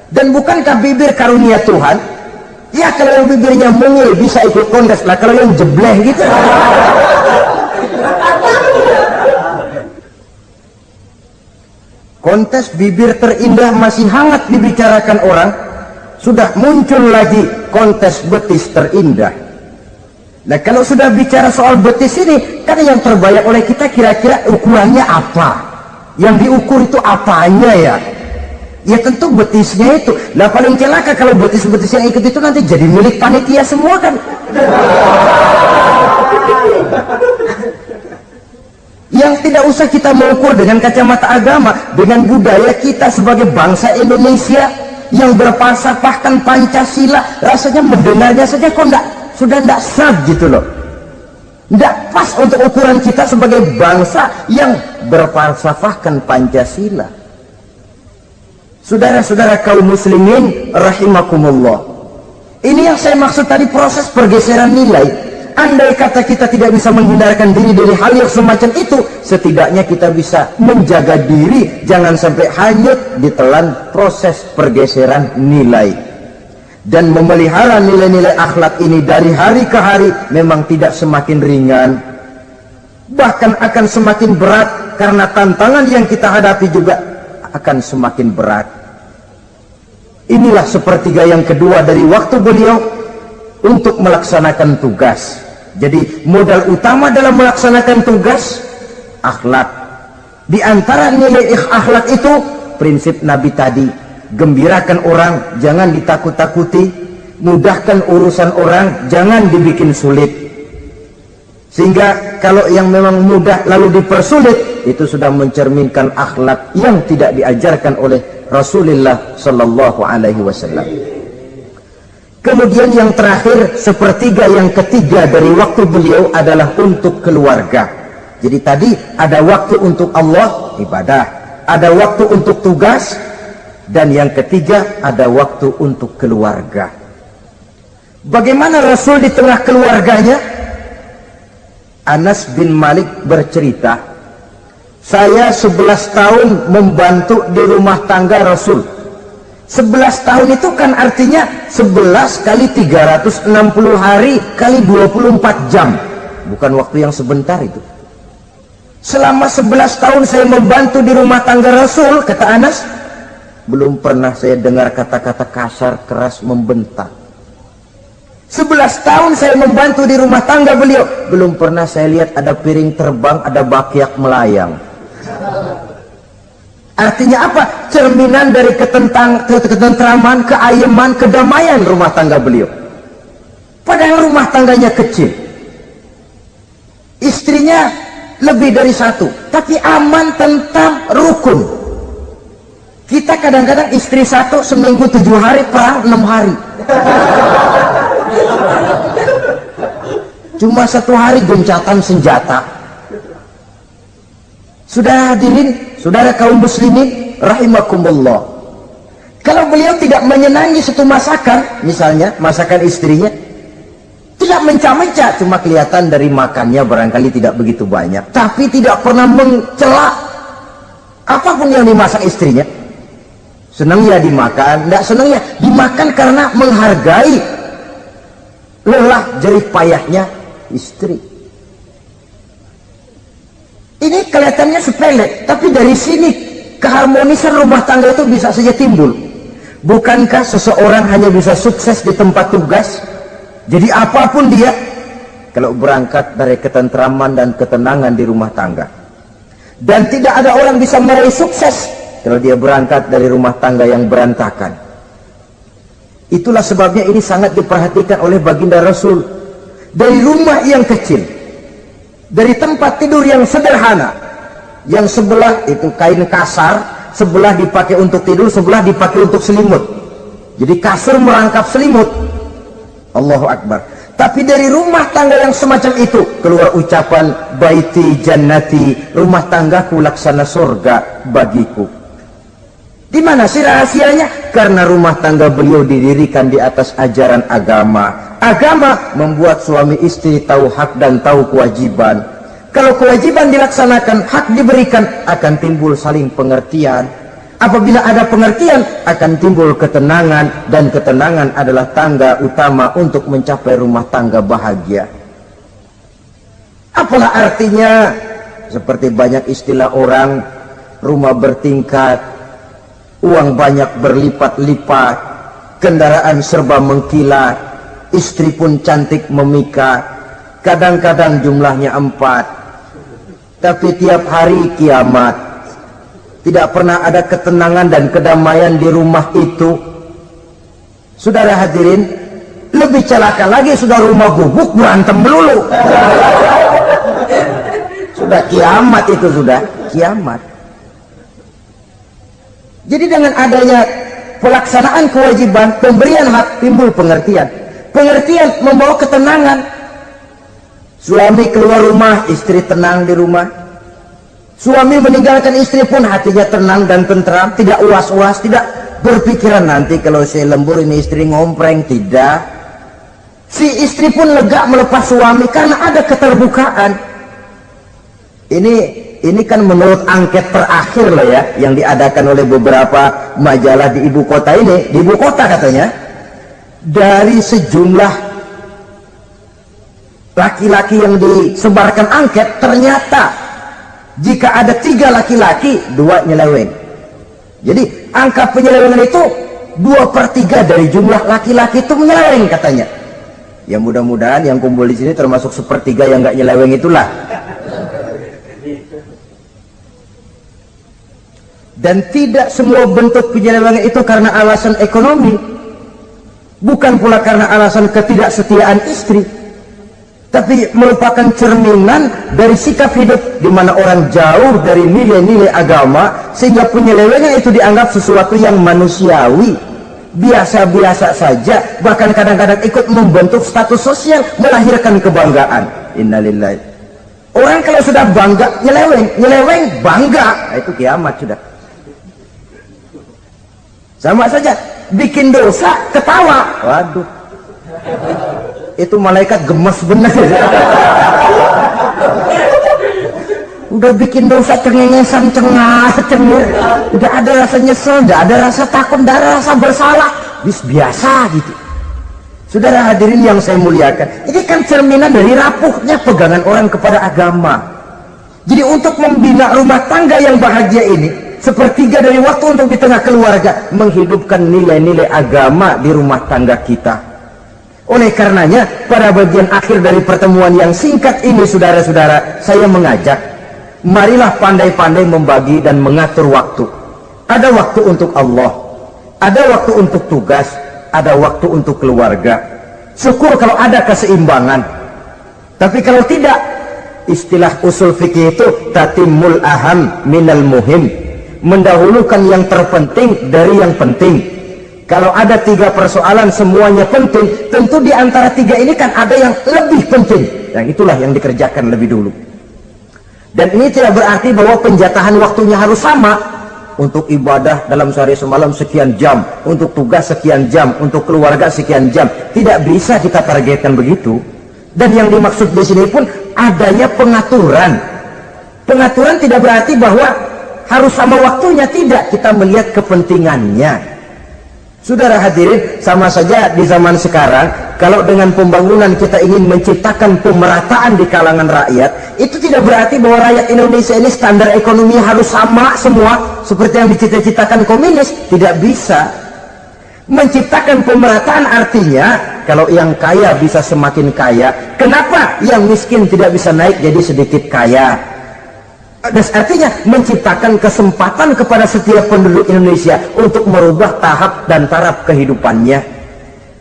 Dan bukankah bibir karunia Tuhan? Ya kalau yang bibirnya mungil bisa ikut kontes lah, kalau yang jebleh gitu. Kontes bibir terindah masih hangat dibicarakan orang, sudah muncul lagi kontes betis terindah. Nah kalau sudah bicara soal betis ini, kan yang terbayang oleh kita kira-kira ukurannya apa? Yang diukur itu apanya ya? Ya tentu betisnya itu. Nah paling celaka kalau betis-betis yang ikut itu nanti jadi milik panitia semua kan. Yang tidak usah kita mengukur dengan kacamata agama, dengan budaya kita sebagai bangsa Indonesia yang berfalsafahkan Pancasila, rasanya mendengarnya saja kok sudah tidak sah gitu loh. Tidak pas untuk ukuran kita sebagai bangsa yang berfalsafahkan Pancasila. Saudara-saudara kaum muslimin rahimakumullah, ini yang saya maksud tadi, proses pergeseran nilai. Andai kata kita tidak bisa menghindarkan diri dari hal yang semacam itu, setidaknya kita bisa menjaga diri jangan sampai hanyut ditelan proses pergeseran nilai. Dan memelihara nilai-nilai akhlak ini dari hari ke hari memang tidak semakin ringan, bahkan akan semakin berat, karena tantangan yang kita hadapi juga akan semakin berat. Inilah sepertiga yang kedua dari waktu beliau untuk melaksanakan tugas. Jadi modal utama dalam melaksanakan tugas akhlak. Di antara nilai akhlak itu prinsip Nabi tadi, gembirakan orang, jangan ditakut-takuti, mudahkan urusan orang, jangan dibikin sulit. Sehingga kalau yang memang mudah lalu dipersulit, itu sudah mencerminkan akhlak yang tidak diajarkan oleh Rasulullah sallallahu alaihi wasallam. Kemudian yang terakhir, sepertiga yang ketiga dari waktu beliau adalah untuk keluarga. Jadi tadi ada waktu untuk Allah, ibadah, ada waktu untuk tugas, dan yang ketiga ada waktu untuk keluarga. Bagaimana Rasul di tengah keluarganya? Anas bin Malik bercerita, saya 11 tahun membantu di rumah tangga Rasul. 11 tahun itu kan artinya 11 kali 360 hari kali 24 jam. Bukan waktu yang sebentar itu. Selama 11 tahun saya membantu di rumah tangga Rasul, kata Anas, belum pernah saya dengar kata-kata kasar, keras, membentak. 11 tahun saya membantu di rumah tangga beliau, belum pernah saya lihat ada piring terbang, ada bakyak melayang. Artinya apa? Cerminan dari ketentraman, keayeman, kedamaian rumah tangga beliau. Padahal rumah tangganya kecil, istrinya lebih dari satu, tapi aman, tentram, rukun. Kita kadang-kadang istri satu seminggu 7 hari, perang 6 hari. Cuma 1 hari gencatan senjata. Sudah hadirin, saudara kaum muslimin rahimakumullah, kalau beliau tidak menyenangi satu masakan, misalnya masakan istrinya, tidak mencamai, manca, cuma kelihatan dari makannya barangkali tidak begitu banyak, tapi tidak pernah mencela apapun yang dimasak istrinya. Senang ya dimakan, tidak senang ya dimakan karena menghargai lelah jerih payahnya istri. Ini kelihatannya sepele, tapi dari sini keharmonisan rumah tangga itu bisa saja timbul. Bukankah seseorang hanya bisa sukses di tempat tugas? Jadi apapun dia, kalau berangkat dari ketentraman dan ketenangan di rumah tangga. Dan tidak ada orang bisa meraih sukses kalau dia berangkat dari rumah tangga yang berantakan. Itulah sebabnya ini sangat diperhatikan oleh baginda Rasul. Dari rumah yang kecil, dari tempat tidur yang sederhana, yang sebelah itu kain kasar, sebelah dipakai untuk tidur, sebelah dipakai untuk selimut. Jadi kasur merangkap selimut. Allahu Akbar. Tapi dari rumah tangga yang semacam itu keluar ucapan baiti jannati, rumah tanggaku laksana surga bagiku. Di mana sih rahasianya? Karena rumah tangga beliau didirikan di atas ajaran agama. Agama membuat suami istri tahu hak dan tahu kewajiban. Kalau kewajiban dilaksanakan, hak diberikan, akan timbul saling pengertian. Apabila ada pengertian, akan timbul ketenangan, dan ketenangan adalah tangga utama untuk mencapai rumah tangga bahagia. Apalah artinya? Seperti banyak istilah orang, rumah bertingkat, uang banyak berlipat-lipat, kendaraan serba mengkilat, istri pun cantik memikat, kadang-kadang jumlahnya 4. Tapi tiap hari kiamat, tidak pernah ada ketenangan dan kedamaian di rumah itu. Saudara hadirin, lebih celaka lagi sudah rumah gubuk berantem melulu. Sudah kiamat itu, sudah kiamat. Jadi dengan adanya pelaksanaan kewajiban, pemberian hak, timbul pengertian. Pengertian membawa ketenangan. Suami keluar rumah, istri tenang di rumah. Suami meninggalkan istri pun hatinya tenang dan tentram, tidak uas-uas, tidak berpikiran nanti kalau saya lembur ini istri ngompreng, tidak. Si istri pun lega melepas suami karena ada keterbukaan. Ini kan menurut angket terakhir lah ya, yang diadakan oleh beberapa majalah di ibu kota ini, di ibu kota katanya, dari sejumlah laki-laki yang disebarkan angket, ternyata jika ada 3 laki-laki, 2 nyeleweng. Jadi angka penyelewengan itu 2/3 dari jumlah laki-laki itu menyeleweng katanya. Ya mudah-mudahan yang kumpul di sini termasuk 1/3 yang nggak nyeleweng itulah. Dan tidak semua bentuk penyelewengan itu karena alasan ekonomi, bukan pula karena alasan ketidaksetiaan istri, tapi merupakan cerminan dari sikap hidup di mana orang jauh dari nilai-nilai agama, sehingga penyelewengan itu dianggap sesuatu yang manusiawi, biasa-biasa saja, bahkan kadang-kadang ikut membentuk status sosial, melahirkan kebanggaan. Innalillahi. Orang kalau sudah bangga nyeleweng bangga, nah, itu kiamat sudah. Sama saja, bikin dosa ketawa, waduh, itu malaikat gemes benar. Udah bikin dosa cengengesan, cengir, udah ada rasa nyesel, udah ada rasa takut, udah ada rasa bersalah, biasa gitu. Saudara hadirin yang saya muliakan, ini kan cerminan dari rapuhnya pegangan orang kepada agama. Jadi untuk membina rumah tangga yang bahagia ini, 1/3 dari waktu untuk di tengah keluarga menghidupkan nilai-nilai agama di rumah tangga kita. Oleh karenanya, pada bagian akhir dari pertemuan yang singkat ini, saudara-saudara, saya mengajak, marilah pandai-pandai membagi dan mengatur waktu. Ada waktu untuk Allah, ada waktu untuk tugas, ada waktu untuk keluarga. Syukur kalau ada keseimbangan. Tapi kalau tidak, istilah usul fikih itu tatimul aham minal muhim, mendahulukan yang terpenting dari yang penting. Kalau ada 3 persoalan semuanya penting, tentu di antara 3 ini kan ada yang lebih penting, yang itulah yang dikerjakan lebih dulu. Dan ini tidak berarti bahwa penjatahan waktunya harus sama. Untuk ibadah dalam sehari semalam sekian jam, untuk tugas sekian jam, untuk keluarga sekian jam. Tidak bisa kita targetkan begitu. Dan yang dimaksud di sini pun adanya pengaturan. Pengaturan tidak berarti bahwa harus sama waktunya, tidak. Kita melihat kepentingannya. Saudara hadirin, sama saja di zaman sekarang, kalau dengan pembangunan kita ingin menciptakan pemerataan di kalangan rakyat, itu tidak berarti bahwa rakyat Indonesia ini standar ekonomi harus sama semua seperti yang dicita-citakan komunis. Tidak bisa. Menciptakan pemerataan artinya kalau yang kaya bisa semakin kaya, kenapa yang miskin tidak bisa naik jadi sedikit kaya? Dan artinya menciptakan kesempatan kepada setiap penduduk Indonesia untuk merubah tahap dan taraf kehidupannya.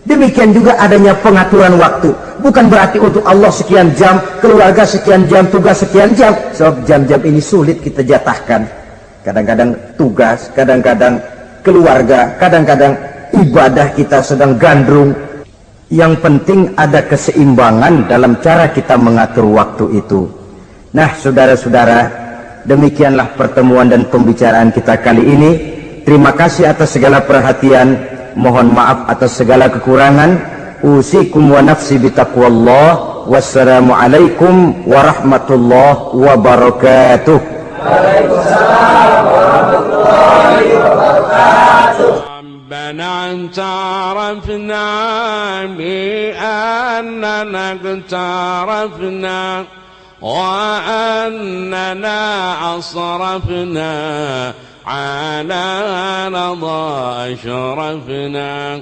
Demikian juga adanya pengaturan waktu. Bukan berarti untuk Allah sekian jam, keluarga sekian jam, tugas sekian jam. Sebab jam-jam ini sulit kita jatahkan. Kadang-kadang tugas, kadang-kadang keluarga, kadang-kadang ibadah kita sedang gandrung. Yang penting ada keseimbangan dalam cara kita mengatur waktu itu. Nah, saudara-saudara, demikianlah pertemuan dan pembicaraan kita kali ini. Terima kasih atas segala perhatian. Mohon maaf atas segala kekurangan. Usikum wa nafsi bitaqwallah. Wassalamualaikum warahmatullahi wabarakatuh. Waalaikumsalam warahmatullahi wabarakatuh. ربنا اعترفنا بأننا اقترفنا وأننا أصرفنا على رضا أشرفنا